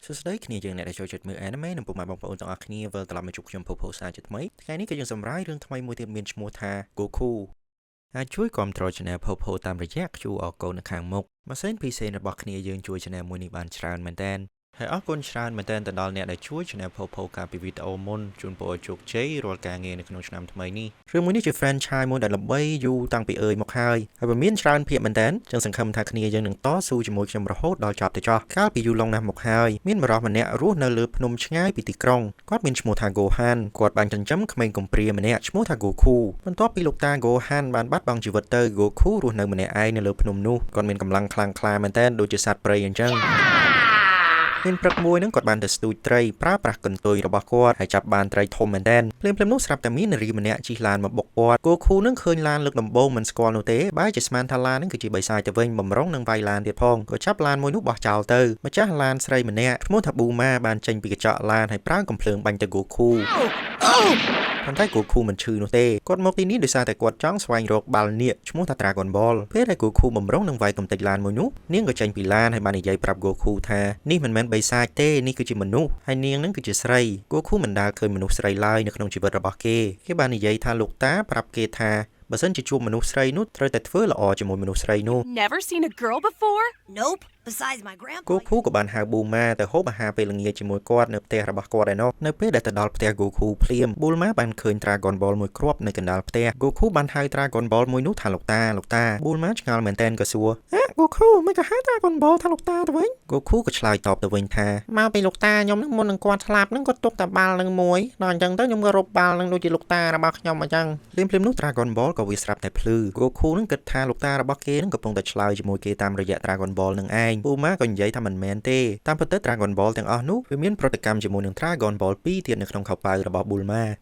សួស្តីគ្នាយើងអ្នកដែលចូលចិត្តមើល anime និងពុកម៉ែបងប្អូនទាំងអស់គ្នាវិលត្រឡប់មកជួបខ្ញុំ Popo សាជាថ្មីថ្ងៃនេះគឺយើងសម្រាយរឿងថ្មីមួយទៀតមានឈ្មោះថា Goku អាចជួយគ្រប់គ្រង Channel Popo តាមរយៈ QR Code នៅខាងមុខម៉ាស៊ីន PC របស់គ្នាយើងជួយ Channel មួយនេះបានច្រើនមែនតើហើយអរគុណច្រើនមែនតើទៅដល់អ្នកដែលជួយ Channel Popo កាលពីវីដេអូមុនជូនពរជោគជ័យរាល់ការងារនៅក្នុងឆ្នាំថ្មីនេះរឿងមួយនេះជា franchise មួយដែលល្បីយូរតាំងពីមកហើយវាមានច្រើនភាពមែនតើចឹងសង្ឃឹមថាគ្នាយើងនឹងតស៊ូជាមួយខ្ញុំរហូតដល់ចប់ទៅចោះកាលពីយូរឡុងណាស់មកហើយមានបរិសម្នាក់រស់នៅលើភ្នំឆ្ងាយពីទីក្រុងគាត់មានឈ្មោះថា Gohan គាត់បានចិញ្ចឹមក្មេងកំព្រាម្នាក់ឈ្មោះថា Goku បន្ទាប់ពីលោកតា Gohan បានបាត់បង់ជីវិតទៅ Goku រស់នៅម្នាក់ឯងនៅលើភ្នំនោះគាត់មានកម្លាំងខ្លាំងក្លាមែនតើដូចជាសត្វព្រៃអញ្ចឹងមានព្រឹកមួយហ្នឹងគាត់បានទៅស្ទូចត្រីប្រើប្រាស់កន្ទុយរបស់គាត់ហើយចាប់បានត្រីធំមែនទែនភ្លាមៗនោះស្រាប់តែមាននារីម្នាក់ជិះឡានមកបុកគាត់ Goku នឹងឃើញឡានលើកដំបូងមិនស្គាល់នោះទេបែរជាស្មានថាឡានហ្នឹងគឺជាបិសាចទៅវិញបំរុងនឹងវាយឡានទៀតផងក៏ចាប់ឡានមួយនោះបោះចោលទៅម្ចាស់ឡានស្រីម្នាក់ឈ្មោះថា Bulma បានចេញពីកញ្ចក់ឡានហើយប្រើកំភ្លើងបាញ់ទៅ Goku ប៉ុន្តែ Goku មិនឈឺនោះទេគាត់មកទីនេះដោយសារតែគាត់ចង់ស្វែងរកបាល់នាគឈ្មោះថា Dragon Ball ពេលដែល Goku បំរុងនឹងវាយកំទេចឡានមួយនោះនាងក៏ចេញពីឡានហើយបាននិយាយប្រាប់ Goku ថានេះមិនមែនបិសាចទេនេះគឺជាមនុស្សហើយនាងនឹងគឺជាស្រី Goku មិនដាល់ឃើញមនុស្សស្រីឡើយនៅក្នុងជីវិតរបស់គេបាននិយាយថាលោកតាប្រាប់គេថាបើសិនជាជួបមនុស្សស្រីនោះត្រូវតែធ្វើល្អជាមួយមនុស្សស្រីនោះ Never seen a girl before? Nope. Besides my grandpa. Goku ក៏បានហៅ Bulma ទៅហូបអាហារពេលល្ងាចជាមួយគាត់នៅផ្ទះរបស់គាត់ឯណោះនៅពេលដែលទៅដល់ផ្ទះ Goku ភ្លាម Bulma បានឃើញ Dragon Ball មួយគ្រាប់នៅកណ្ដាលផ្ទះ Goku បានហៅ Dragon Ball មួយនោះថាលោកតា Bulma ឆ្ងល់មែនតើក៏សួរ Goku មិនក៏ហៅ Dragon Ball ថាលោកតាទៅវិញ Goku ក៏ឆ្លើយតបទៅវិញថាមកពីលោកតាខ្ញុំនឹងមុននឹងគាត់ស្លាប់នឹងគាត់ទុកតែបាល់នឹងមួយដល់អញ្ចឹងទៅខ្ញុំក៏រកបាល់នឹងដូចជាលោកតារបស់ខ្ញុំអញ្ចឹងភ្លាមនោះ Dragon Ball ក៏វាស្រាប់តែភ្លឺ Goku នឹងគិតថាលោកតារបស់គេនឹងកំពុងតែឆ្លើយជាមួយគេតាមរយៈ Dragon Ball នឹងឯង Bulma ក៏និយាយថាមិនមែនទេតាមពិតទៅ Dragon Ball ទាំងអស់នោះវាមានប្រតិកម្មជាមួយនឹង Dragon Ball 2ទៀតនៅក្នុងខោប៉ៅរបស់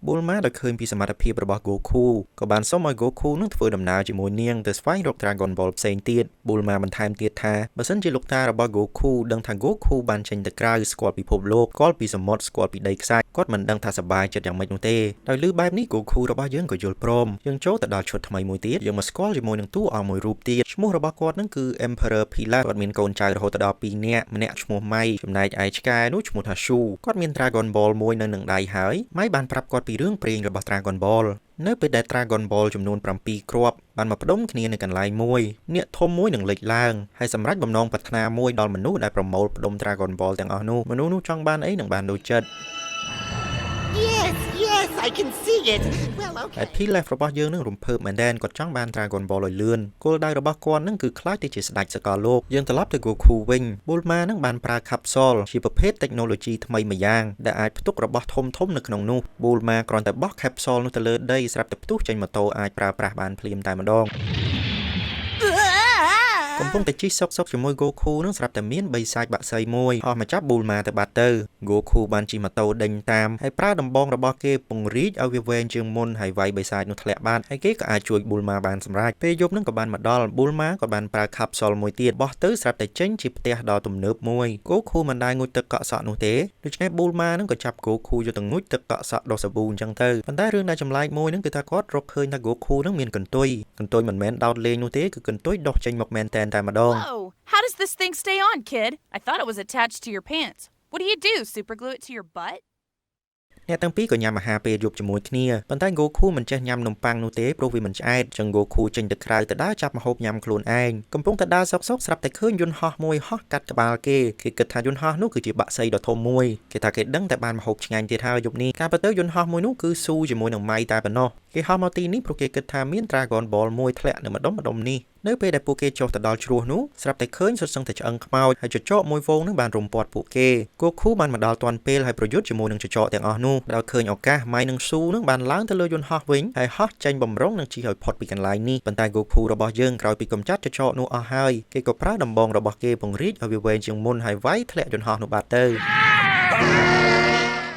Bulma ដែលឃើញពីសមត្ថភាពរបស់ Goku ក៏បានសុំឲ្យ Goku នឹងធ្វើដំណើរជាមួយនាងទៅស្វែងរក Dragon Ball ផ្សេងទៀត Bulma បន្ថែមទៀតថាបើសិនជាលោកតារបស់ Goku ដឹងថា Goku បានចេញទៅក្រៅស្គាល់ពិភពលោកស្គាល់ពីសមុទ្រស្គាល់ពីដីខ្សាច់គាត់មិនដឹងថាសប្បាយចិត្តយ៉ាងម៉េចនោះទេដោយលឺបែបនេះ Goku របស់យើងក៏យល់ព្រមយើងចូលទៅដល់ឈុតថ្មីមួយទៀតយើងមកស្គាល់ជាមួយនឹងតួអង្គមួយរូបទៀតឈ្មោះរបស់គាត់នឹងគឺ Emperor Pilaf គាត់មានកូនចៅរហូតដល់2នាក់ម្នាក់ឈ្មោះម៉ៃចំណែកឯឆ្កែនោះឈ្មោះថា Shu គាត់មាន Dragon Ball មួយនៅនឹងដៃហើយម៉ៃបានប្រាប់គាត់ពីរឿងព្រេងរបស់ Dragon Ball នៅពេលដែល Dragon Ball ចំនួន7គ្រាប់បានមកផ្ដុំគ្នានៅកន្លែងមួយនាគធំមួយនឹងលេចឡើងហើយសម្រាប់បំណងប្រាថ្នាមួយដល់មនុស្សដែលប្រមូលផ្ដុំ Dragon Ball ទាំងអស់នោះមនុស្សនោះចង់បានអីនឹងបានដូចចិត្ត Yes, I can see it. Well, okay. Pilaf របស់យើងនឹងរំភើបមែនទែនគាត់ចង់បាន Dragon Ball ឲ្យលឿនគោលដៅរបស់គាត់នឹងគឺខ្លាចទៅជាស្ដេចសកលលោកយើងត្រឡប់ទៅ Goku វិញ Bulma នឹងបានប្រើ Capsule ជាប្រភេទ technology ថ្មីមួយយ៉ាងដែលអាចផ្ទុករបស់ធំនៅក្នុងនោះ Bulma គ្រាន់តែបោះ Capsule នោះទៅលើដីស្រាប់តែផ្ទុះចេញម៉ូតូអាចប្រើប្រាស់បានភ្លាមតែម្ដងកំពុងតែជិះសុកជាមួយ Goku នឹងស្រាប់តែមានបិសាចបាក់សីមួយអស់មកចាប់ Bulma ទៅបាត់ទៅ Goku បានជិះម៉ូតូដេញតាមហើយប្រើដំបងរបស់គេពង្រីកឲ្យវាវែងជាងមុនហើយវាយបិសាចនោះធ្លាក់បាត់ហើយគេក៏អាចជួយ Bulma បានសម្រេចពេលយប់នឹងក៏បានមកដល់ Bulma ក៏បានប្រើ Capsule មួយទៀតបោះទៅស្រាប់តែចេញជាផ្ទះដ៏ទំនើបមួយ Goku មិនដែលងូតទឹកកក់សក់នោះទេដូច្នេះ Bulma នឹងក៏ចាប់ Goku យកទៅងូតទឹកកក់សក់ដុសសាប៊ូអញ្ចឹងទៅប៉ុន្តែរឿងដែលចម្លែកមួយនឹងគឺថាគាត់រកឃើញថា Goku នឹងមានកន្ទុយមិនមែនដោតលេងនោះទេគឺកន្ទុយដុសចេញមកមែនតែម្ដង Whoa! How does this thing stay on, kid? I thought it was attached to your pants. What do? Superglue it to your butt? អ្នកទាំងពីរក៏ញ៉ាំអាហារពេលយប់ជាមួយគ្នាប៉ុន្តែ Goku មិនចេះញ៉ាំនំប៉័ងនោះទេព្រោះវាមិនឆ្អែតចឹង Goku ចេញទៅក្រៅទៅដើរចាប់ម្ហូបញ៉ាំខ្លួនឯងកំពុងតែដើរសុកស្រាប់តែឃើញយន្តហោះមួយហោះកាត់ក្បាលគេគិតថាយន្តហោះនោះគឺជាបាក់សីដ៏ធំមួយគេថាគេដឹងតែបានម្ហូបឆ្ងាញ់ទៀតហើយយប់នេះការពិតទៅយន្តហោះមួយនោះគឺស៊ូជាមួយនឹងម៉ៃតែប៉ុណ្ណោះគេហោះមកទីនេះព្រោះគេគិតថាមាន Dragon Ball មួយធ្លាក់នៅម្ដុំនេះនៅពេលដែលពួកគេចុះទៅដល់ជ្រោះនោះស្រាប់តែឃើញសុទ្ធសឹងតែឆ្អឹងខ្មោចហើយចចកមួយវងនឹងបានរុំព័ទ្ធពួកគេ Goku បានមកដល់ទាន់ពេលហើយប្រយុទ្ធជាមួយនឹងចចកទាំងអស់នោះដល់ឃើញឱកាសម៉ៃនិងស៊ូនឹងបានឡើងទៅលើយន្តហោះវិញហើយហោះចេញបំរុងនឹងជិះឲ្យផុតពីកន្លែងនេះប៉ុន្តែ Goku របស់យើងក្រោយពីកំចាត់ចចកនោះអស់ហើយគេក៏ប្រើដំបងរបស់គេពង្រីកឲ្យវាវែងជាងមុនហើយវាយធ្លាក់យន្តហោះនោះបាត់ទៅ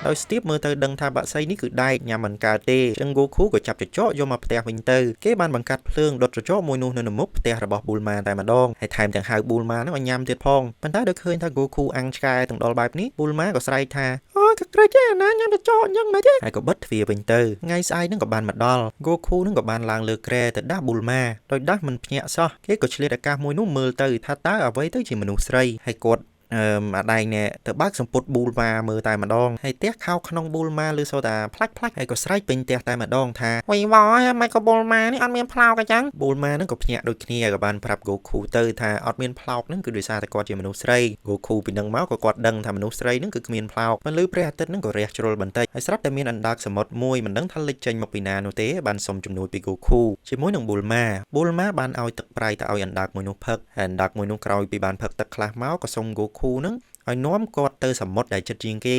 ដោយស្ទាបមើលទៅដឹងថាបាក់សីនេះគឺដែកញ៉ាំមិនកើតទេចឹង Goku ក៏ចាប់ចចកយកមកផ្ទះវិញទៅគេបានបង្កាត់ភ្លើងដុតចចកមួយនោះនៅមុខផ្ទះរបស់ Bulma តែម្ដងហើយថែមទាំងហៅ Bulma នឹងឲ្យញ៉ាំទៀតផងប៉ុន្តែដល់ឃើញថា Goku អាំងឆ្កែទាំងដល់បែបនេះ Bulma ក៏ស្រែកថាអូយក៏ក្រេចទេណាញ៉ាំចចកអញ្ចឹងមិនទេហើយក៏បិទទ្វារវិញទៅថ្ងៃស្អែកនឹងក៏បានមកដល់ Goku នឹងក៏បានឡើងលើគ្រែទៅដាស់ Bulma ដោយដាស់មិនភ្ញាក់សោះគេក៏ឆ្លៀតឱកាសមួយនោះមើលទៅថាតើអ្វីទៅជាមនុស្សស្រីហើយគាត់ ដៃណែទៅបើកសម្ពុតប៊ូលម៉ាមើលតែម្ដងហើយទះខោក្នុងប៊ូលម៉ាឬសូតាផ្លាច់ហើយក៏ស្រែកពេញទះតែម្ដងថាវ៉ៃវ៉យមិនក៏ប៊ូលម៉ានេះអត់មានផ្លោកអញ្ចឹងប៊ូលម៉ាហ្នឹងក៏ភ្ញាក់ដូចគ្នាក៏បានប្រាប់ Goku ទៅថាអត់មានផ្លោកហ្នឹងគឺដោយសារតែគាត់ជាមនុស្សស្រី Goku ពីនឹងមកក៏គាត់ដឹងថាមនុស្សស្រីហ្នឹងគឺគ្មានផ្លោកមិនលឺព្រះអាទិត្យហ្នឹងក៏រះជ្រុលបន្តិចហើយស្រាប់តែមានអណ្ដើកសមុទ្រមួយមិនដឹងថាលេចចេញមកពីណានោះទេបានសុំជំនួយពី Goku ជាមួយនឹងប៊ូលម៉ាបានឲ្យទឹកប្រៃទៅឲ្យអណ្ដើកមួយនោះផឹកហើយអណ្ដើកមួយនោះក្រោយពីបានផឹកទឹកខ្លះមកក៏សុំ Goku ហ្នឹងឲ្យនាំគាត់ទៅសមុទ្រដែលជិតជាងគេ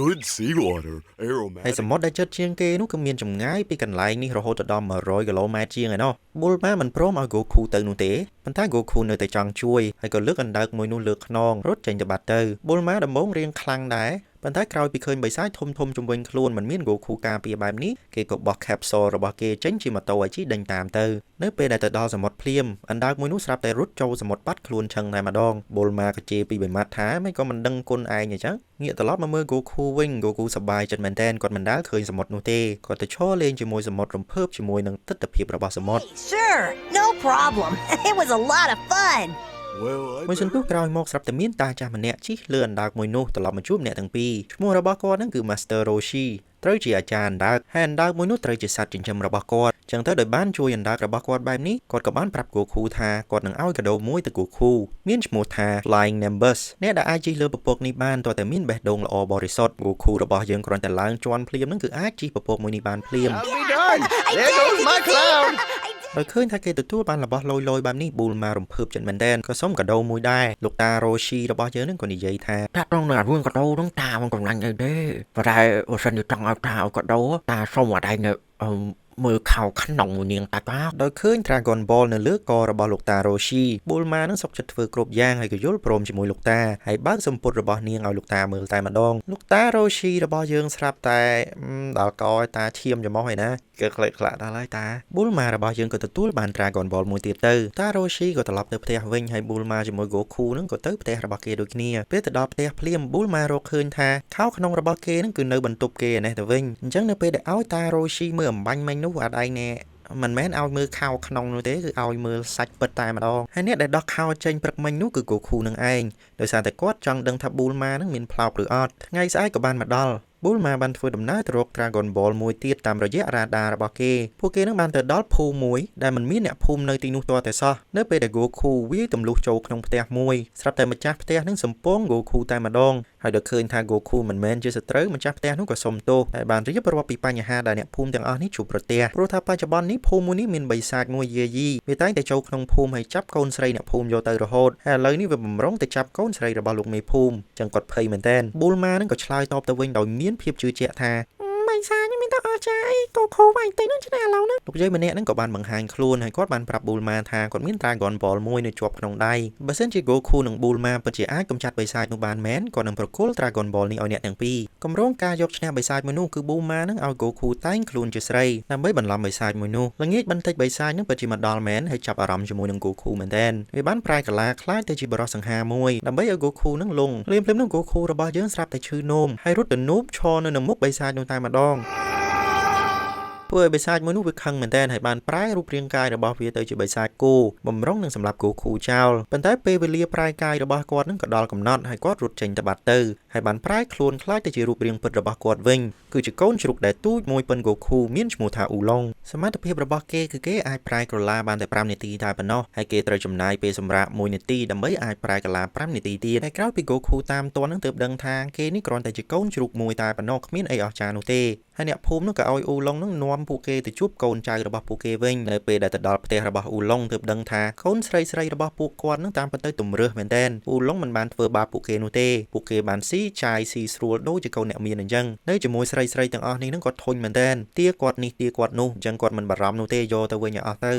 Good seawater, aromatic. ហើយសមុទ្រដែលជិតជាងគេនោះគឺមានចម្ងាយពីកន្លែងនេះរហូតដល់100គីឡូម៉ែត្រជាងឯណោះប៊ុលម៉ាមិនព្រមឲ្យ Goku ទៅនោះទេប៉ុន្តែ Goku នៅតែចង់ជួយហើយក៏លើកអណ្ដើកមួយនោះលើកខ្នងរត់ចេញទៅបាត់ទៅប៊ុលម៉ាដំបងរៀងខ្លាំងដែរប៉ុន្តែក្រោយពីឃើញបិសាចធំជំវិញខ្លួនមិនមាន Goku ការពារបែបនេះគេក៏បោះ capsule របស់គេចេញជាម៉ូតូឲ្យជិះដេញតាមទៅនៅពេលដែលទៅដល់សមុទ្រភ្លាមអណ្ដើកមួយនោះស្រាប់តែរត់ចូលសមុទ្របាត់ខ្លួនឆឹងតែម្ដងប៊ុលម៉ាក៏ជេរពីបិមាត់ថាមិនក៏មិនដឹងគុណឯងអញ្ចឹងងាកត្រឡប់មកមើល Goku វិញ Goku សប្បាយចិត្តមែនទែនគាត់មិនដែលឃើញសមុទ្រនោះទេគាត់ទៅឈរលេងជាមួយសមុទ្ររំភើបជាមួយនឹងទិដ្ឋភាពរបស់សមុទ្រ Sure, no problem. It was a lot of fun. Well, I មួយសន្ទុះក្រោយមកស្រាប់តែមានតាចាស់ម្នាក់ជិះលើអណ្ដើកមួយនោះត្រឡប់មកជួបអ្នកទាំងពីរឈ្មោះរបស់គាត់ហ្នឹងគឺ Master Roshi ត្រូវជាអាចារ្យអណ្ដើកហើយអណ្ដើកមួយនោះត្រូវជាសត្វចិញ្ចឹមរបស់គាត់ចឹងទៅដោយបានជួយអណ្ដើករបស់គាត់បែបនេះគាត់ក៏បានប្រាប់ Goku ថាគាត់នឹងឲ្យកាដូមួយទៅ Goku មានឈ្មោះថា Flying Nimbus អ្នកដែលអាចជិះលើពពកនេះបានតើតែមានបេះដូងល្អបរិសុទ្ធ Goku របស់យើងគ្រាន់តែឡើងជាន់ភ្លាមហ្នឹងគឺអាចជិះពពកមួយនេះបានភ្លាម I'll be done. There goes my cloud. ដោយឃើញថាគេទទួលបានរបស់លយបែបនេះប៊ូលម៉ារំភើបចិត្តមែនទែនក៏សុំកាដូមួយដែរលោកតា Roshi របស់យើងនឹងក៏និយាយថាតាត្រង់នឹងអារឿងកាដូនឹងតាមិនកំឡាញ់អីទេប៉ុន្តែបើសិនជាចង់ឲ្យតាឲ្យកាដូតាសុំអាដៃនៅមើលខោក្នុងមួយនាងតាដោយឃើញ Dragon Ball នៅលើករបស់លោកតា Roshi ប៊ូលម៉ានឹងសុខចិត្តធ្វើគ្រប់យ៉ាងហើយក៏យល់ព្រមជាមួយលោកតាហើយបើកសម្ពុតរបស់នាងឲ្យលោកតាមើលតែម្ដងលោកតា Roshi របស់យើងស្រាប់តែដល់កឲ្យតាឈាមច្រមុះឯណាគឺខ្លេចខ្លាក់ដល់ហើយតាប៊ូលម៉ារបស់យើងក៏ទទួលបាន Dragon Ball មួយទៀតទៅតា Roshi ក៏ត្រឡប់ទៅផ្ទះវិញហើយប៊ូលម៉ាជាមួយ Goku នឹងក៏ទៅផ្ទះរបស់គេដូចគ្នាពេលទៅដល់ផ្ទះភ្លាមប៊ូលម៉ារកឃើញថាខោក្នុងរបស់គេនឹងគឺនៅបន្ទប់គេឯនេះទៅវិញអញ្ចឹងនៅពេលដែលឲ្យតា Roshi មើលអំបញ្ញមិញនោះអាដៃណែមិនមែនឲ្យមើលខោក្នុងនោះទេគឺឲ្យមើលសាច់ពិតតែម្ដងហើយអ្នកដែលដោះខោចេញព្រឹកមិញនោះគឺ Goku នឹងឯងដោយសារតែគាត់ចង់ដឹងថា Bulma នឹងមានផ្លោកឬអត់ថ្ងៃស្អែកក៏បានមកដល់ Bulma បានធ្វើដំណើរទៅរក Dragon Ball មួយទៀតតាមរយៈ radar របស់គេពួកគេនឹងបានទៅដល់ភូមិមួយដែលមិនមានអ្នកភូមិនៅទីនោះទាល់តែសោះនៅពេលដែល Goku វាយទម្លុះចូលក្នុងផ្ទះមួយស្រាប់តែម្ចាស់ផ្ទះនឹងសំពង Goku តែម្ដងហើយដល់ឃើញថា Goku មិនមែនជាសត្រូវម្ចាស់ផ្ទះនោះក៏សុំទោសហើយបានរៀបរាប់ពីបញ្ហាដែលអ្នកភូមិទាំងអស់នេះជួបប្រទះព្រោះថាបច្ចុប្បន្ននេះភូមិមួយនេះមានបិសាចមួយយាយីវាតែងតែចូលក្នុងភូមិហើយចាប់កូនស្រីអ្នកភូមិយកទៅរហូតហើយឥឡូវនេះវាបំរុងទៅចាប់កូនស្រីរបស់លោកមេភូមិចឹងគាត់ភ័យមែនទែន Bulma នឹងក៏ឆ្លើយតបទៅវិញដោយមានភាពជឿជាក់ថាបិសាចនេះមានតើអស្ចារ្យគោខូវាយតិចនោះឆ្នេះឥឡូវហ្នឹងលោកយាយម្នាក់ហ្នឹងក៏បានបង្ហាញខ្លួនហើយគាត់បានប្រាប់ Bulma ថាគាត់មាន Dragon Ball មួយនៅជាប់ក្នុងដៃបើសិនជា Goku និង Bulma ពិតជាអាចកម្ចាត់បិសាចនោះបានមែនគាត់នឹងប្រគល់ Dragon Ball នេះឲ្យអ្នកទាំងពីរកម្រងការយកឈ្នះបិសាចមួយនោះគឺ Bulma នឹងឲ្យ Goku តែងខ្លួនជាស្រីដើម្បីបន្លំបិសាចមួយនោះល្ងាចបន្តិចបិសាចនឹងពិតជាមកដល់មែនហើយចាប់អារម្មណ៍ជាមួយនឹង Goku មែនទែនវាបានប្រែកាឡាខ្លាចទៅជាបរិសង្ហាមួយដើម្បីឲ្យ Goku នឹងលងភ្លាមៗនោះ Goku របស់យើងស្រាប់តែឈឺនោមហើយរត់ទៅនូបឈរនៅមុខបិសាចនោះតែម្ដងធ្វើឲ្យបិសាចមួយនោះវាខឹងមែនទែនហើយបានប្រែរូបរាងកាយរបស់វាទៅជាបិសាចគោបំរុងនឹងសម្រាប់ Goku ចោលប៉ុន្តែពេលវេលាប្រែកាយរបស់គាត់នឹងក៏ដល់កំណត់ហើយគាត់រត់ចេញទៅបាត់ទៅហើយបានប្រែខ្លួនខ្លាចទៅជារូបរាងពិតរបស់គាត់វិញគឺជាកូនជ្រូកដែលទូចមួយប៉ុន Goku មានឈ្មោះថាអ៊ូឡុងសមត្ថភាពរបស់គេគឺគេអាចប្រែក្រឡាបានតែ5នាទីតែប៉ុណ្ណោះហើយគេត្រូវចំណាយពេលសម្រាក1នាទីដើម្បីអាចប្រែក្រឡា5នាទីទៀតហើយក្រោយពី Goku តាមទាន់នឹងទើបដឹងថាគេនេះគ្រាន់តែជាកូនជ្រូកមួយតែប៉ុណ្ណោះគ្មានអីអស្ចារ្យនោះទេហើយអ្នកភូមិនោះក៏ឲ្យអ៊ូឡុងនឹងនាំពួកគេទៅជួបកូនចៅរបស់ពួកគេវិញនៅពេលដែលទៅដល់ផ្ទះរបស់អ៊ូឡុងទើបដឹងថាកូនស្រីរបស់ពួកគាត់នឹងតាមពិតទៅទម្រើសមែនទែនអ៊ូឡុងមិនបានធ្វើបាបពួកគេនោះទេពួកគេបានស៊ីចាយស៊ីស្រួលដូចជាកូនអ្នកមានអញ្ចឹងនៅជាមួយស្រីទាំងអស់នេះនឹងគាត់ធុញមែនទែនទាគាត់នេះទាគាត់នោះអញ្ចឹងគាត់មិនបារម្ភនោះទេយកទៅវិញឲ្យអស់ទៅ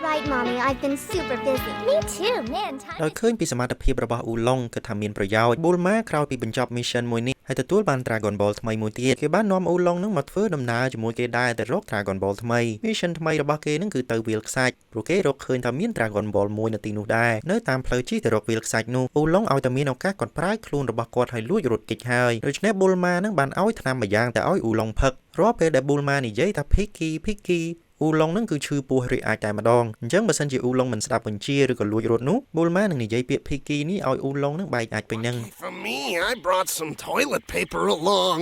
Right, Mommy. I've been super busy. Me too, man. ដោយឃើញពីសមត្ថភាពរបស់អ៊ូឡុងគឺថាមានប្រយោជន៍ Bulma ក្រោយពីបញ្ចប់ mission មួយនេះហើយទទួលបាន Dragon Ball ថ្មីមួយទៀតគេបាននាំអ៊ូឡុងនឹងមកធ្វើដំណើរជាមួយគេដែរទៅរក Dragon Ball ថ្មី mission ថ្មីរបស់គេនឹងគឺទៅវាលខ្សាច់ព្រោះគេរកឃើញថាមាន Dragon Ball មួយនៅទីនោះដែរនៅតាមផ្លូវជិះទៅរកវាលខ្សាច់នោះអ៊ូឡុងឲ្យតែមានឱកាសគាត់ប្រើខ្លួនរបស់គាត់ឲ្យលួចរត់គេចហើយដូច្នេះ Bulma នឹងបានឲ្យថ្នាំមួយយ៉ាងទៅឲ្យអ៊ូឡុងផឹករាល់ពេលដែល Bulma និយាយថា Picky អ៊ូឡុងហ្នឹងគឺឈឺពោះរីអាចតែម្ដងអញ្ចឹងបើសិនជាអ៊ូឡុងមិនស្ដាប់បញ្ជាឬក៏លួចរត់នោះប៊ូលម៉ានឹងនិយាយពាក្យ Piggy នេះឲ្យអ៊ូឡុងហ្នឹងបែកអាចពេញហ្នឹង For me, I brought some toilet paper along.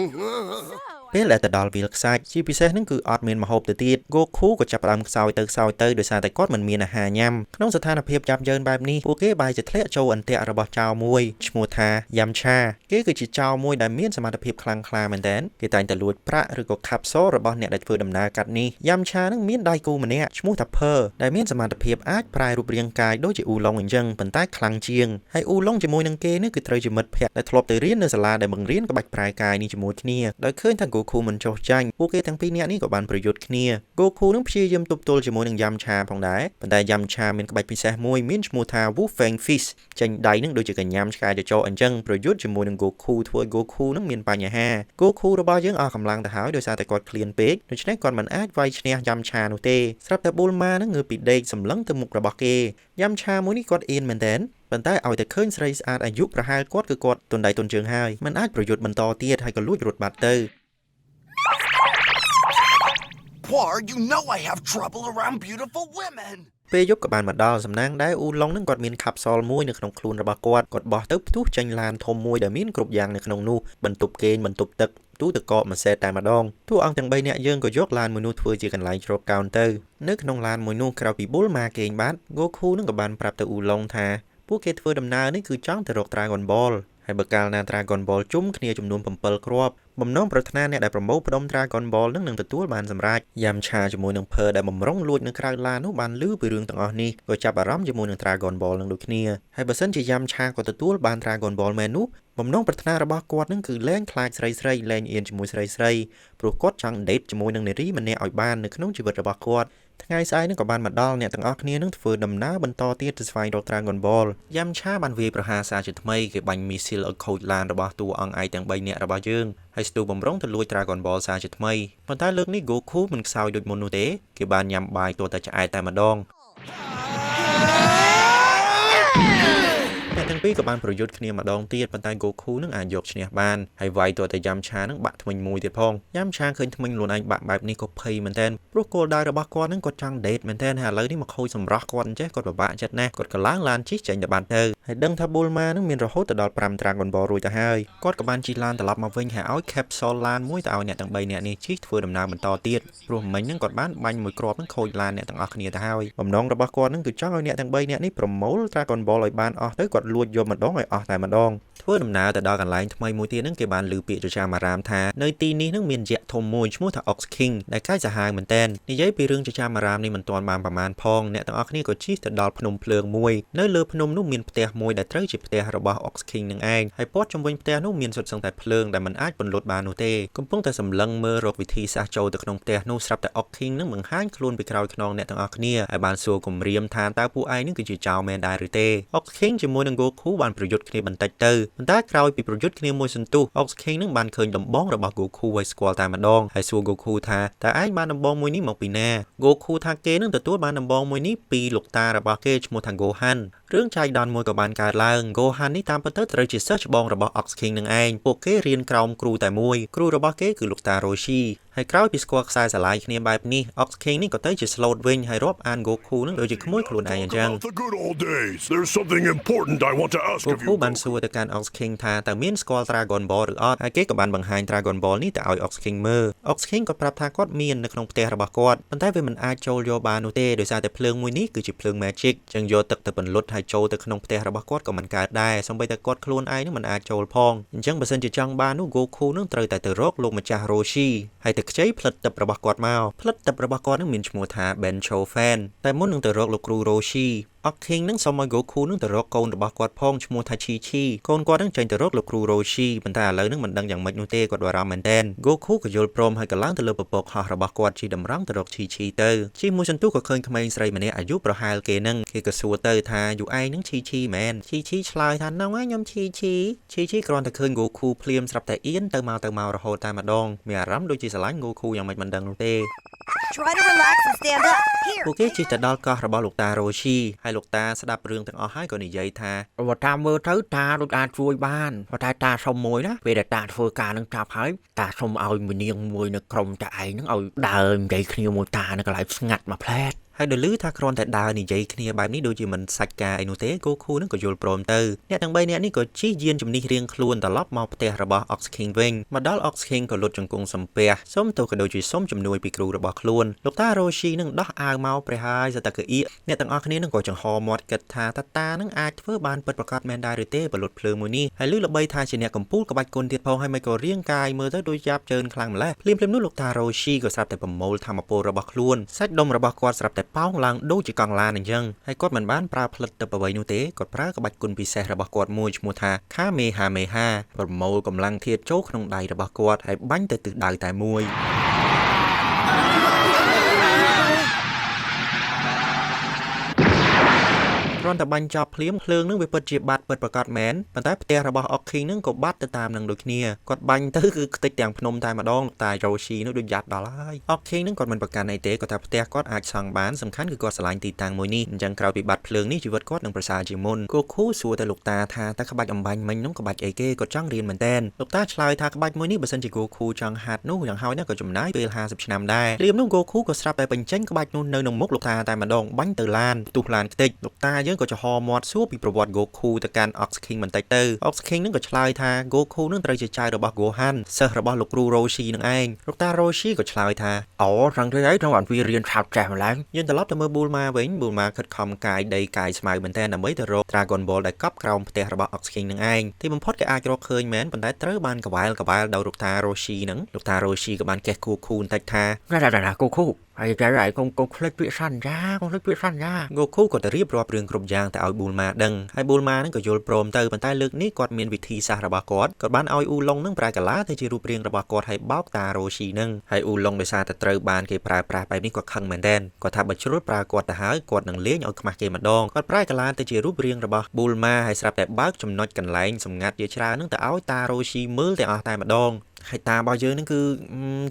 ពេលដែលទៅដល់វាលខ្សាច់ជាពិសេសហ្នឹងគឺអត់មានម្ហូបទៅទៀត Goku ក៏ចាប់ផ្ដើមខ្សោយទៅដោយសារតែគាត់មិនមានអាហារញ៉ាំក្នុងស្ថានភាពចាប់យ៉ឺនបែបនេះពួកគេបែរជាធ្លាក់ចូលអន្ទាក់របស់ចៅមួយឈ្មោះថា Yamcha គេគឺជាចៅមួយដែលមានសមត្ថភាពខ្លាំងក្លាមែនទែនគេតែងតែលួចប្រាក់ឬក៏ខាប់សូលរបស់អ្នកដែលធ្វើដំណើរកាត់នេះ Yamcha ហ្នឹងមានដៃគូម្នាក់ឈ្មោះថា Per ដែលមានសមត្ថភាពអាចប្រែរូបរាងកាយដូចជាអ៊ូឡុងអញ្ចឹងប៉ុន្តែខ្លាំងជាងហើយអ៊ូឡុងជាមួយនឹងគេនេះគឺត្រូវជាមិត្តភក្តិដែលធ្លាប់ទៅរៀននៅសាលាដែលបង្រៀនក្បាច់ប្រែកាយនេះជាមួយគ្នាដោយឃើញថា Goku មិនចុះចាញ់ពួកគេទាំងពីរនាក់នេះក៏បានប្រយុទ្ធគ្នា Goku នឹងព្យាយាមទប់ទល់ជាមួយនឹង Yamcha ផងដែរប៉ុន្តែ Yamcha មានក្បាច់ពិសេសមួយមានឈ្មោះថា Wu Fang Fist ចេញដៃនឹងដូចជាកញ្ញាំឆ្កែចចអញ្ចឹងប្រយុទ្ធជាមួយនឹង Goku ធ្វើឲ្យ Goku នឹងមានបញ្ហា Goku របស់យើងអស់កម្លាំងទៅហើយដោយសារតែគាត់ឃ្លានពេកដូច្នេះគាត់មិនអាចវាយឈ្នះ Yamcha នោះទេស្រាប់តែ Bulma នឹងងើបពីដេកសម្លឹងទៅមុខរបស់គេ Yamcha មួយនេះគាត់អៀនមែនទែនប៉ុន្តែឲ្យតែឃើញស្រីស្អាតអាយុប្រហែលគាត់គឺគាត់ទន់ដៃទន់ជើងហើយមិនអាចប្រយុទ្ធបន្តទៀតហើយក៏លួចរត់បាត់ទៅ War, you know I have trouble around beautiful women. ពេលយប់ក៏បានមកដល់សំណាងដែរអ៊ូឡុងនឹងគាត់មានខាប់សលមួយនៅក្នុងខ្លួនរបស់គាត់បោះទៅផ្ទុះចេញឡានធំមួយដែលមានគ្រប់យ៉ាងនៅក្នុងនោះបន្ទប់គេងបន្ទប់ទឹកទូទឹកកកមួយសេតតែម្ដងតួអង្គទាំង3នាក់យើងក៏យកឡានមួយនោះធ្វើជាកន្លែងជ្រកកោនទៅនៅក្នុងឡានមួយនោះក្រៅពីបុលម៉ាគេងបាត់ Goku នឹងក៏បានប្រាប់ទៅអ៊ូឡុងថាពួកគេធ្វើដំណើរនេះគឺចង់ទៅរក Dragon Ball ហើយបើកាលណា Dragon Ball ជុំគ្នាចំនួន7គ្រាប់បំណងប្រាថ្នាអ្នកដែលប្រមូលផ្ដុំ Dragon Ball នឹងទទួលបានសម្រេច Yamcha ជាមួយនឹង Per ដែលបំរុងលួចនៅក្រៅឡាននោះបានឮពីរឿងទាំងអស់នេះក៏ចាប់អារម្មណ៍ជាមួយនឹង Dragon Ball នឹងដូចគ្នាហើយបើសិនជា Yamcha ក៏ទទួលបាន Dragon Ball មែននោះបំណងប្រាថ្នារបស់គាត់នឹងគឺលែងខ្លាចស្រីលែងអៀនជាមួយស្រីព្រោះគាត់ចង់ដេតជាមួយនឹងនារីម្នាក់ឲ្យបាននៅក្នុងជីវិតរបស់គាត់ថ្ងៃស្អែកនឹងក៏បានមកដល់អ្នកទាំងអស់គ្នានឹងធ្វើដំណើរបន្តទៀតទៅស្វែងរក Dragon Ball Yamcha បានវាយប្រហារសារជាថ្មីគេបាញ់មីស៊ីលឲ្យខូចឡានរបស់តួអង្គឯកទាំង3នាក់របស់យើងហើយស្ទូបំរុងទៅលួច Dragon Ball សារជាថ្មីប៉ុន្តែលើកនេះ Goku មិនខ្សោយដូចមុននោះទេគេបានញ៉ាំបាយទាល់តែឆ្អែតតែម្ដងទាំងពីរក៏បានប្រយុទ្ធគ្នាម្ដងទៀតប៉ុន្តែ Goku នឹងអាចយកឈ្នះបានហើយវាយទាល់តែ Yamcha នឹងបាក់ធ្មេញមួយទៀតផង Yamcha ឃើញធ្មេញខ្លួនឯងបាក់បែបនេះក៏ភ័យមែនទែនព្រោះគោលដៅរបស់គាត់នឹងគាត់ចង់ដេតមែនទែនហើយឥឡូវនេះមកខូចសម្រស់គាត់អញ្ចេះគាត់ពិបាកចិត្តណាស់គាត់ក៏ឡើងឡានជិះចេញទៅបាត់ទៅហើយដឹងថា Bulma នឹងមានរហូតដល់5 Dragon Ball រួចទៅហើយគាត់ក៏បានជិះឡានត្រឡប់មកវិញហើយឲ្យ Capsule ឡានមួយទៅឲ្យអ្នកទាំង3នាក់នេះជិះធ្វើដំណើរបន្តទៀតព្រោះមិញនឹងគាត់បានបាញ់មួយគ្រាប់នឹងខូចឡានអ្នកទាំងអស់គ្នាទៅហើយបំណងរបស់គាត់នឹងគឺចង់ឲ្យអ្នកទាំង3នាក់នេះប្រមូល Dragon Ball ឲ្យបានអស់ទៅគាត់លួចយកម្ដងឲ្យអស់តែម្ដងធ្វើដំណើរទៅដល់កន្លែងថ្មីមួយទៀតហ្នឹងគេបានឮពាក្យចចាមអារាមថានៅទីនេះនឹងមានយក្សធំមួយឈ្មោះថា Ox King ដែលកាយសាហាវមែនទែននិយាយពីរឿងចចាមអារាមនេះមិនទាន់បានប្រមាណផងអ្នកទាំងអស់គ្នាក៏ជិះទៅដល់ភ្នំភ្លើងមួយនៅលើភ្នំនោះមានផ្ទះមួយដែលត្រូវជាផ្ទះរបស់ Ox King នឹងឯងហើយព័ទ្ធជុំវិញផ្ទះនោះមានសុទ្ធសឹងតែភ្លើងដែលមិនអាចពន្លត់បាននោះទេកំពុងតែសម្លឹងមើលរកវិធីសាស្ត្រចូលទៅក្នុងផ្ទះនោះស្រាប់តែ Ox King នឹងបង្ហាញខ្លួនពីក្រោយខ្នងអ្នកទាំងអស់គ្នាហើយបានសួរគំរាមថាតើពួកឯងនឹងគឺជាចៅមែនដែរឬទេ Ox King ជាមួយនឹង Goku បានប្រយុទ្ធគ្នាបន្តិចទៅប៉ុន្តែក្រោយពីប្រយុទ្ធគ្នាមួយសន្ទុះ Ox King នឹងបានឃើញដំបងរបស់ Goku ឲ្យស្គាល់តែម្ដងហើយសួរ Goku ថាតើឯងបានដំបងមួយនេះមកពីណា Goku ថាគេនឹងទទួលបានដំបងមួយនេះពីលោកតារបស់គេឈ្មោះថា Gohan រឿងចៃដន្យមួយក៏បានកើតឡើង Gohan នេះតាមពិតទៅត្រូវជាសិស្សច្បងរបស់ Ox King នឹងឯងពួកគេរៀនក្រោមគ្រូតែមួយគ្រូរបស់គេគឺលោកតា Roshi ហើយក្រោយពីស្គាល់ខ្សែស្រឡាយគ្នាបែបនេះ Ox King នេះក៏ទៅជា slot វិញហើយរាប់អាន Goku នឹងដូចជាក្មួយខ្លួនឯងអញ្ចឹង The good old days. There's something important I want to ask of Goku you. បានសួរទៅកាន់ Ox King ថាតើមានស្គាល់ Dragon Ball ឬអត់ហើយគេក៏បានបង្ហាញ Dragon Ball នេះទៅឲ្យ Ox King មើល Ox King ក៏ប្រាប់ថាគាត់មាននៅក្នុងផ្ទះរបស់គាត់ប៉ុន្តែវាមិនអាចចូលយកបាននោះទេដោយសារតែភ្លើងមួយនេះគឺជាភ្លើង Magic ចឹងយកទឹកទៅបន្លត់ហើយចូលទៅក្នុងផ្ទះរបស់គាត់ក៏មិនកើតដែរសូម្បីតែគាត់ខ្លួនឯងនឹងមិនអាចចូលផងអញ្ចឹងបើសិនជាចង់បាននោះ Goku នឹងត្រូវតែទៅរកលោកម្ចាស់ Roshi ហើយទៅខ្ចីផ្លិតទឹករបស់គាត់មកផ្លិតទឹករបស់គាត់នឹងមានឈ្មោះថា Bencho Fan តែមុននឹងទៅរកលោកគ្រូ Roshi Ox King នឹងសុំឲ្យ Goku នឹងទៅរកកូនរបស់គាត់ផងឈ្មោះថា Chi កូនគាត់នឹងចេញទៅរកលោកគ្រូ Roshi ប៉ុន្តែឥឡូវនឹងមិនដឹងយ៉ាងម៉េចនោះទេគាត់បារម្ភមែនទែន Goku ក៏យល់ព្រមហើយក៏ឡើងទៅលើពពកហោះរបស់គាត់ជិះតម្រង់ទៅរក Chi ទៅជិះមួយសន្ទុះក៏ឃើញក្មេងស្រីម្នាក់អាយុប្រហែលគេនឹងគេក៏សួរទៅថាយូឯងនឹង Chi មែន Chi ឆ្លើយថាហ្នឹងហើយខ្ញុំ Chi គ្រាន់តែឃើញ Goku ភ្លាមស្រាប់តែអៀនទៅមករហូតតែម្ដងមានអារម្មណ៍ដូចជាស្រឡាញ់ Goku យ៉ាងម៉េចមិនដឹងនោះទេ Try to relax and stand up. Here. ពួកគេជិះទៅដល់កោះរបស់លោកតារ៉ូស៊ីហើយលោកតាស្ដាប់រឿងទាំងអស់ហើយក៏និយាយថាបើតាមមើលទៅតាដូចអាចជួយបានប៉ុន្តែតាសុំមួយណាពេលដែលតាធ្វើការនឹងចាប់ហើយតាសុំឲ្យម្នាងមួយនៅក្រុមតាឯងនឹងឲ្យដើរនិយាយគ្នាមួយតានៅកន្លែងស្ងាត់មួយផ្លែតហើយដល់ឮថាគ្រាន់តែដើរនិយាយគ្នាបែបនេះដូចជាមិនសាច់ការអីនោះទេគូខូនឹងក៏យល់ព្រមទៅអ្នកទាំង3នាក់នេះក៏ជិះយានជំនិះរៀងខ្លួនត្រឡប់មកផ្ទះរបស់ Ox King វិញមកដល់ Ox King ក៏លុតជង្គង់សំពះសូមទោសក៏ដូចជាសូមជំនួយពីគ្រូរបស់ខ្លួនលោកតា Roshi នឹងដោះអាវមកព្រះហើយសតកអៀអ្នកទាំងអស់គ្នានឹងក៏ចង្ហរមាត់គិតថាតានឹងអាចធ្វើបានពិតប្រាកដមែនដែរឬទេបលុតភ្លើងមួយនេះហើយឮល្បីថាជាអ្នកកំពូលក្បាច់គុណទៀតផងហើយមិនក៏រាងកាយមើលទៅដូចយ៉ាប់ជើនខ្លាំងម្ល៉េះភ្លាមៗនោះលោកតា Roshi ក៏ស្រាប់តែប្រមូលធម្មពលរបស់ខ្លួនសាច់ដុំរបស់គាត់ស្រាប់តែប៉ោងឡើងដូចជាកង់ឡានអញ្ចឹងហើយគាត់មិនបានប្រើផលិតទៅអ្វីនោះទេគាត់ប្រើក្បាច់គុណពិសេសរបស់គាត់មួយឈ្មោះថា Kamehameha ប្រមូលកម្លាំងធាតុចូលក្នុងដៃរបស់គាត់ហើយបាញ់ទៅទិសដៅតែមួយគ្រាន់តែបាញ់ចប់ភ្លាមភ្លើងនឹងវាពិតជាបាត់ពិតប្រាកដមែនប៉ុន្តែផ្ទះរបស់ Ox King នឹងក៏បាត់ទៅតាមនឹងដូចគ្នាគាត់បាញ់ទៅគឺខ្ទេចទាំងភ្នំតែម្ដងតែ Roshi នោះដូចយ៉ាត់ដល់ហើយ Ox King នឹងគាត់មិនប្រកាន់អីទេគាត់ថាផ្ទះគាត់អាចសង់បានសំខាន់គឺគាត់ឆ្លាញ់ទីតាំងមួយនេះអញ្ចឹងក្រោយពីបាត់ភ្លើងនេះជីវិតគាត់នឹងប្រសើរជាងមុនគូខូសួរទៅលោកតាថាតើក្បាច់អំបញ្ញមិញនោះក្បាច់អីគេគាត់ចង់រៀនមែនតើលោកតាឆ្លើយថាក្បាច់មួយនេះបើសិនជាគូខូចង់ហាត់នោះយ៉ាងហោចណាស់ក៏ចំណាយពេល50ឆ្នាំដែរព្រាមនោះគូខូក៏ស្រាប់តែបញ្ចេញក្បាច់នោះនៅនឹងមុខលោកតាតែម្ដងបាញ់ទៅឡានផ្ទុះឡានខ្ទេចលោកតាយើងក៏ចំហមាត់សួរពីប្រវត្តិ Goku ទៅកាន់ Ox King បន្តិចទៅ Ox King នឹងក៏ឆ្លើយថា Goku នឹងត្រូវជាចៅរបស់ Gohan សិស្សរបស់លោកគ្រូ Roshi នឹងឯងលោកតា Roshi ក៏ឆ្លើយថាអូត្រង់ទៅហើយត្រង់បានវារៀនឆាប់ចេះម្ល៉េះយើងត្រឡប់ទៅមើល Bulma វិញ Bulma ខិតខំកាយដីកាយស្មៅមែនតើដើម្បីទៅរក Dragon Ball ដែលកប់ក្រោមផ្ទះរបស់ Ox King នឹងឯងទីបំផុតគេអាចរកឃើញមែនប៉ុន្តែត្រូវបានកវ៉ែលដោយលោកតា Roshi នឹងលោកតា Roshi ក៏បានកេះ Goku បន្តិចថាណា Gokuហើយតែឯងកុំខ្លេចពាក្យសន្យាGoku ក៏ទៅរៀបរាប់រឿងគ្រប់យ៉ាងទៅឲ្យ Bulma ដឹងហើយ Bulma នឹងក៏យល់ព្រមទៅប៉ុន្តែលើកនេះគាត់មានវិធីសាស្ត្ររបស់គាត់បានឲ្យអ៊ូឡុងនឹងប្រែកាឡាទៅជារូបរាងរបស់គាត់ហើយបោកតា Roshi នឹងហើយអ៊ូឡុងដោយសារតែត្រូវបានគេប្រើប្រាស់បែបនេះគាត់ខឹងមែនទែនគាត់ថាបើជ្រុលប្រើគាត់ទៅហើយគាត់នឹងលេងឲ្យខ្មាស់គេម្ដងគាត់ប្រែកាឡាទៅជារូបរាងរបស់ Bulma ហើយស្រាប់តែបើកចំណុចកន្លែងសម្ងាត់ជាច្រើននឹងទៅឲ្យតា Roshi មើលទាំងអស់តែម្ដងហើយតារបស់យើងនឹងគឺ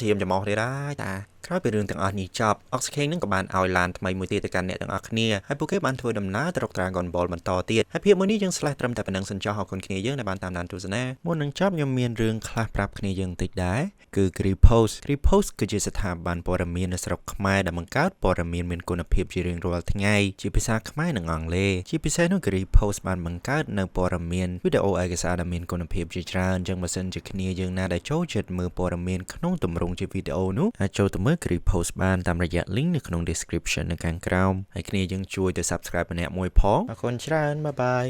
ធៀមចំអស់ទេដែរតាក្រោយពីរឿងទាំងអស់នេះចប់ Ox King នឹងក៏បានឲ្យឡានថ្មីមួយទៀតទៅកាន់អ្នកទាំងអស់គ្នាហើយពួកគេបានធ្វើដំណើរទៅរក Dragon Ball បន្តទៀតហើយភាពមួយនេះយើងស្លេះត្រឹមតែប៉ុណ្្នឹងសិនចុះអរគុណគ្នាយើងដែលបានតាមដានទស្សនាមុននឹងចប់ខ្ញុំមានរឿងខ្លះប្រាប់គ្នាយើងបន្តិចដែរគឺ Gripost គឺជាស្ថាប័នព័ត៌មាននៅស្រុកខ្មែរដែលបង្កើតព័ត៌មានគុណភាពជារៀងរាល់ថ្ងៃជាភាសាខ្មែរនិងអង់គ្លេសជាពិសេសនោះ Gripost បានបង្កើតនៅព័ត៌មានវីដេអូឯកសារដែលមានគុណភាពជាច្រើនចឹងបើសិនជាគ្នាយើងណាដែលចូលចិត្តមើលព័ត៌មានក្នុងទម្រង់ជាវីដេអូនោះអាចចូលទៅមើល Gripost បានតាមរយៈ link នៅក្នុង description នៅខាងក្រោមហើយគ្នាយើងជួយទៅ subscribe ម្នាក់មួយផងអរគុណច្រើនបាយបាយ